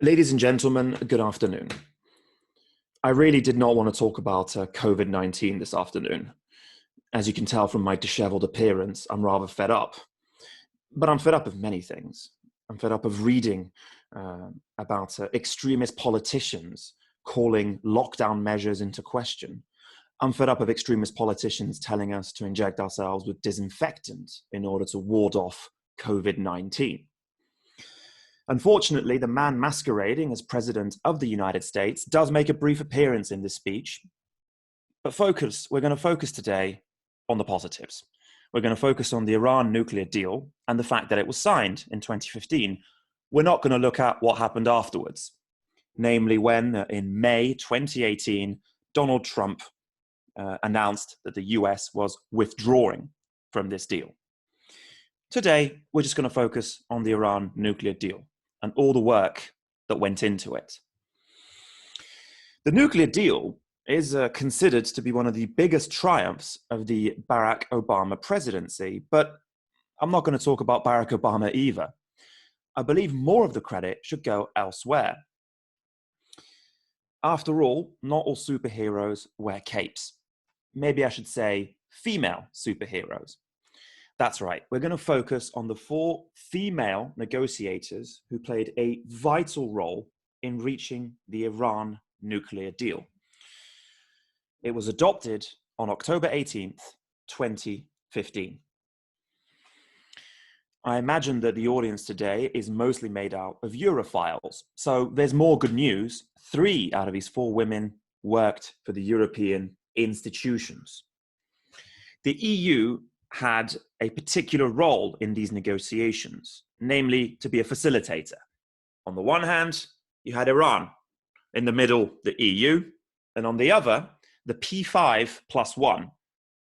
Ladies and gentlemen, good afternoon. I really did not want to talk about COVID-19 this afternoon. As you can tell from my disheveled appearance, I'm rather fed up. But I'm fed up of many things. I'm fed up of reading about extremist politicians calling lockdown measures into question. I'm fed up of extremist politicians telling us to inject ourselves with disinfectant in order to ward off COVID-19. Unfortunately, the man masquerading as President of the United States does make a brief appearance in this speech. But we're going to focus today on the positives. We're going to focus on the Iran nuclear deal and the fact that it was signed in 2015. We're not going to look at what happened afterwards, namely when in May 2018, Donald Trump announced that the US was withdrawing from this deal. Today, we're just going to focus on the Iran nuclear deal and all the work that went into it. The nuclear deal is considered to be one of the biggest triumphs of the Barack Obama presidency, but I'm not going to talk about Barack Obama either. I believe more of the credit should go elsewhere. After all, not all superheroes wear capes. Maybe I should say female superheroes. That's right, we're going to focus on the 4 female negotiators who played a vital role in reaching the Iran nuclear deal. It was adopted on October 18th, 2015. I imagine that the audience today is mostly made out of Europhiles. So there's more good news. 3 out of these 4 women worked for the European institutions. The EU had a particular role in these negotiations, namely to be a facilitator. On the one hand, you had Iran, in the middle, the EU, and on the other, the P5+1.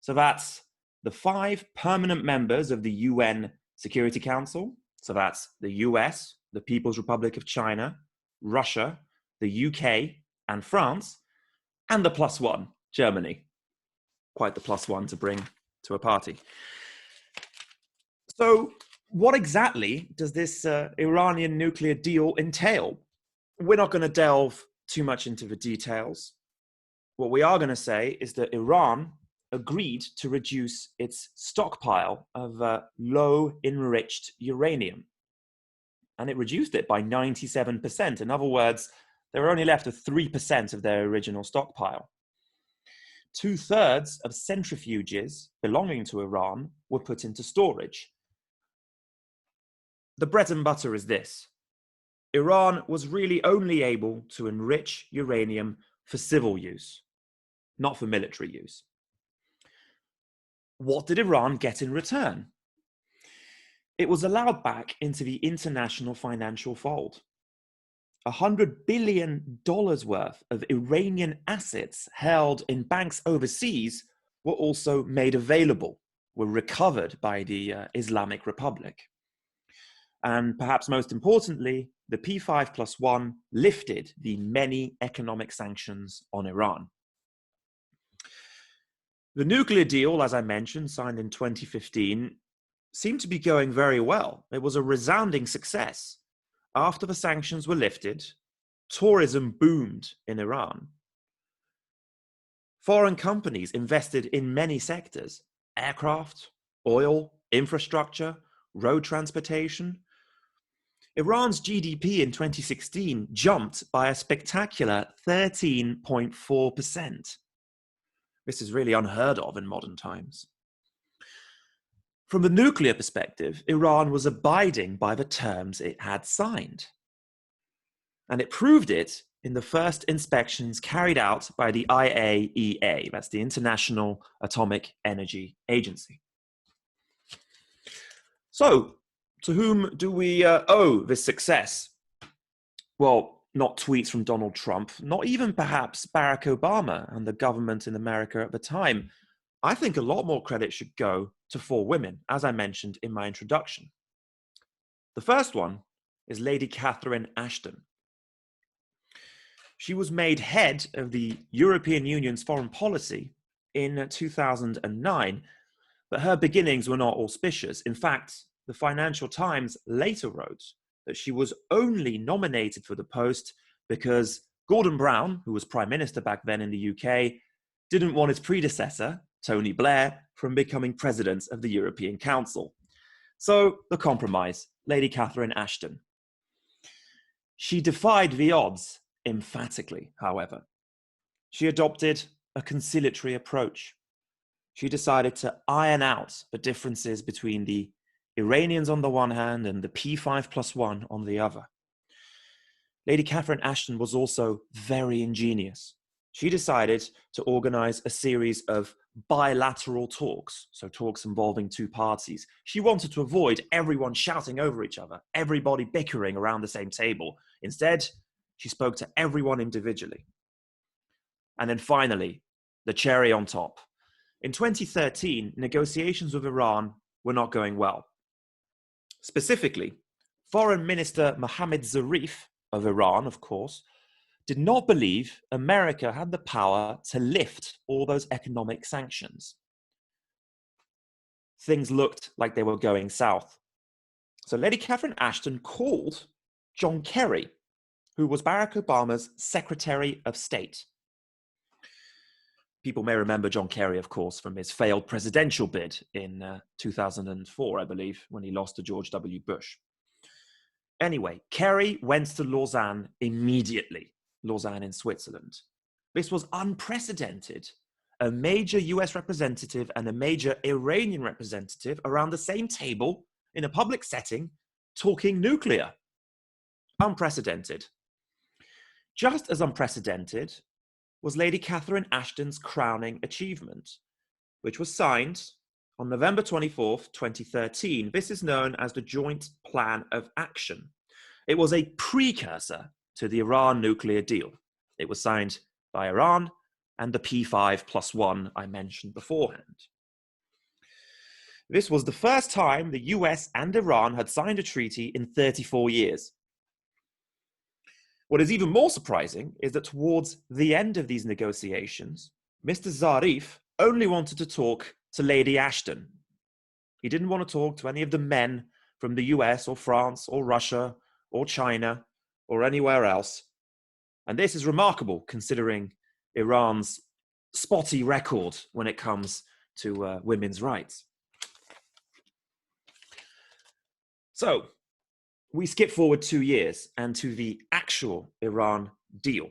So that's the 5 permanent members of the UN Security Council. So that's the US, the People's Republic of China, Russia, the UK, and France, and the +1, Germany. Quite the +1 to bring to a party. So what exactly does this Iranian nuclear deal entail? We're not going to delve too much into the details. What we are going to say is that Iran agreed to reduce its stockpile of low enriched uranium. And it reduced it by 97%. In other words, they were only left with 3% of their original stockpile. 2/3 of centrifuges belonging to Iran were put into storage. The bread and butter is this. Iran was really only able to enrich uranium for civil use, not for military use. What did Iran get in return? It was allowed back into the international financial fold. $100 billion worth of Iranian assets held in banks overseas were also made available, were recovered by the Islamic Republic. And perhaps most importantly, the P5+1 lifted the many economic sanctions on Iran. The nuclear deal, as I mentioned, signed in 2015, seemed to be going very well. It was a resounding success. After the sanctions were lifted, tourism boomed in Iran. Foreign companies invested in many sectors: aircraft, oil, infrastructure, road transportation. Iran's GDP in 2016 jumped by a spectacular 13.4%. This is really unheard of in modern times. From the nuclear perspective, Iran was abiding by the terms it had signed. And it proved it in the first inspections carried out by the IAEA, that's the International Atomic Energy Agency. So, to whom do we owe this success? Well, not tweets from Donald Trump, not even perhaps Barack Obama and the government in America at the time. I think a lot more credit should go to 4 women, as I mentioned in my introduction. The first one is Lady Katherine Ashton. She was made head of the European Union's foreign policy in 2009, but her beginnings were not auspicious. In fact, the Financial Times later wrote that she was only nominated for the post because Gordon Brown, who was Prime Minister back then in the UK, didn't want his predecessor, Tony Blair, from becoming President of the European Council. So the compromise, Lady Katherine Ashton. She defied the odds emphatically, however. She adopted a conciliatory approach. She decided to iron out the differences between the Iranians on the one hand and the P5+1 on the other. Lady Katherine Ashton was also very ingenious. She decided to organize a series of bilateral talks, so talks involving two parties. She wanted to avoid everyone shouting over each other, everybody bickering around the same table. Instead, she spoke to everyone individually. And then finally, the cherry on top. In 2013, negotiations with Iran were not going well. Specifically, Foreign Minister Mohammad Zarif of Iran, of course, did not believe America had the power to lift all those economic sanctions. Things looked like they were going south. So Lady Katherine Ashton called John Kerry, who was Barack Obama's Secretary of State. People may remember John Kerry, of course, from his failed presidential bid in 2004, I believe, when he lost to George W. Bush. Anyway, Kerry went to Lausanne immediately, Lausanne in Switzerland. This was unprecedented. A major US representative and a major Iranian representative around the same table in a public setting talking nuclear. Unprecedented. Just as unprecedented was Lady Katherine Ashton's crowning achievement, which was signed on November 24th, 2013. This is known as the Joint Plan of Action. It was a precursor to the Iran nuclear deal. It was signed by Iran and the P5+1 I mentioned beforehand. This was the first time the US and Iran had signed a treaty in 34 years. What is even more surprising is that towards the end of these negotiations, Mr. Zarif only wanted to talk to Lady Ashton. He didn't want to talk to any of the men from the US or France or Russia or China or anywhere else. And this is remarkable considering Iran's spotty record when it comes to women's rights. So we skip forward 2 years and to the actual Iran deal.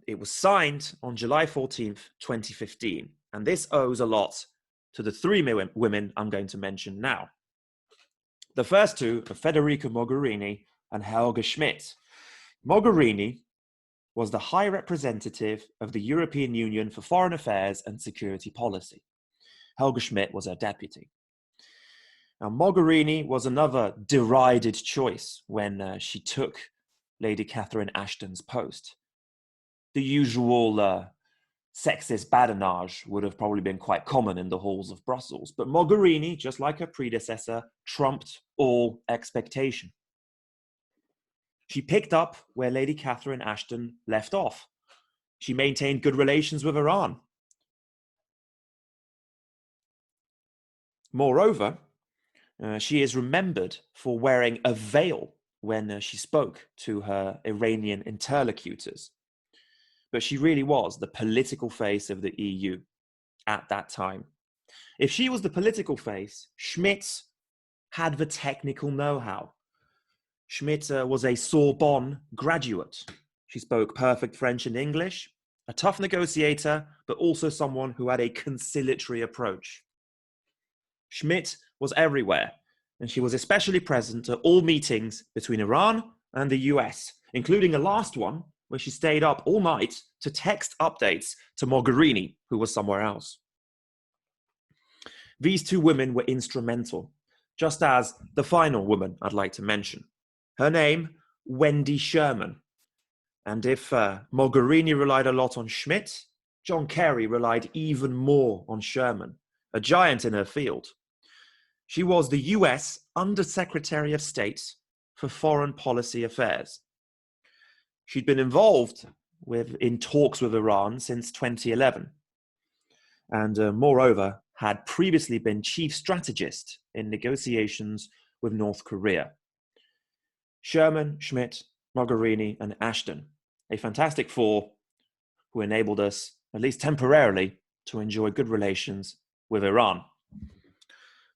It was signed on July 14th, 2015. And this owes a lot to the three women I'm going to mention now. The first two are Federica Mogherini and Helga Schmid. Mogherini was the High Representative of the European Union for Foreign Affairs and Security Policy. Helga Schmid was her deputy. Now, Mogherini was another derided choice when she took Lady Katherine Ashton's post. The usual sexist badinage would have probably been quite common in the halls of Brussels, but Mogherini, just like her predecessor, trumped all expectation. She picked up where Lady Katherine Ashton left off. She maintained good relations with Iran. Moreover, she is remembered for wearing a veil when she spoke to her Iranian interlocutors. But she really was the political face of the EU at that time. If she was the political face, Schmid had the technical know-how. Schmid was a Sorbonne graduate. She spoke perfect French and English, a tough negotiator, but also someone who had a conciliatory approach. Schmid was everywhere, and she was especially present at all meetings between Iran and the US, including a last one where she stayed up all night to text updates to Mogherini, who was somewhere else. These two women were instrumental, just as the final woman I'd like to mention. Her name, Wendy Sherman. And if Mogherini relied a lot on Schmid, John Kerry relied even more on Sherman, a giant in her field. She was the US Undersecretary of State for Foreign Policy Affairs. She'd been involved in talks with Iran since 2011, and moreover, had previously been chief strategist in negotiations with North Korea. Sherman, Schmid, Mogherini, and Ashton, a fantastic four who enabled us, at least temporarily, to enjoy good relations with Iran.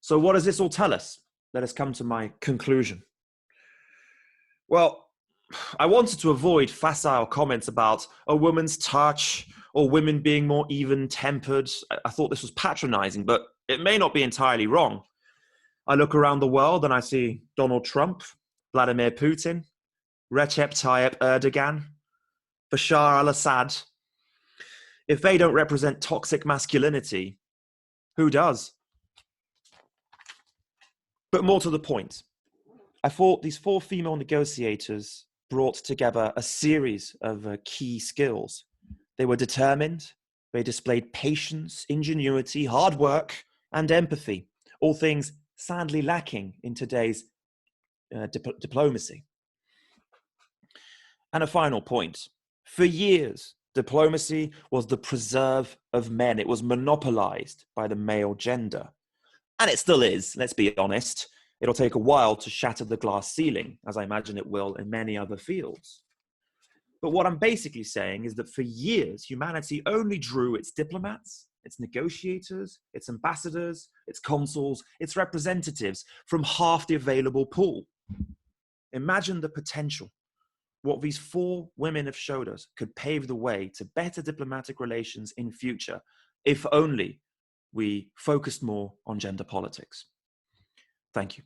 So what does this all tell us? Let us come to my conclusion. Well, I wanted to avoid facile comments about a woman's touch or women being more even-tempered. I thought this was patronizing, but it may not be entirely wrong. I look around the world and I see Donald Trump, Vladimir Putin, Recep Tayyip Erdogan, Bashar al-Assad. If they don't represent toxic masculinity, who does? But more to the point, I thought these four female negotiators brought together a series of key skills. They were determined, they displayed patience, ingenuity, hard work, and empathy, all things sadly lacking in today's diplomacy. And a final point. For years, diplomacy was the preserve of men. It was monopolized by the male gender. And it still is, let's be honest. It'll take a while to shatter the glass ceiling, as I imagine it will in many other fields. But what I'm basically saying is that for years, humanity only drew its diplomats, its negotiators, its ambassadors, its consuls, its representatives from half the available pool. Imagine the potential. What these four women have showed us could pave the way to better diplomatic relations in future, if only we focused more on gender politics. Thank you.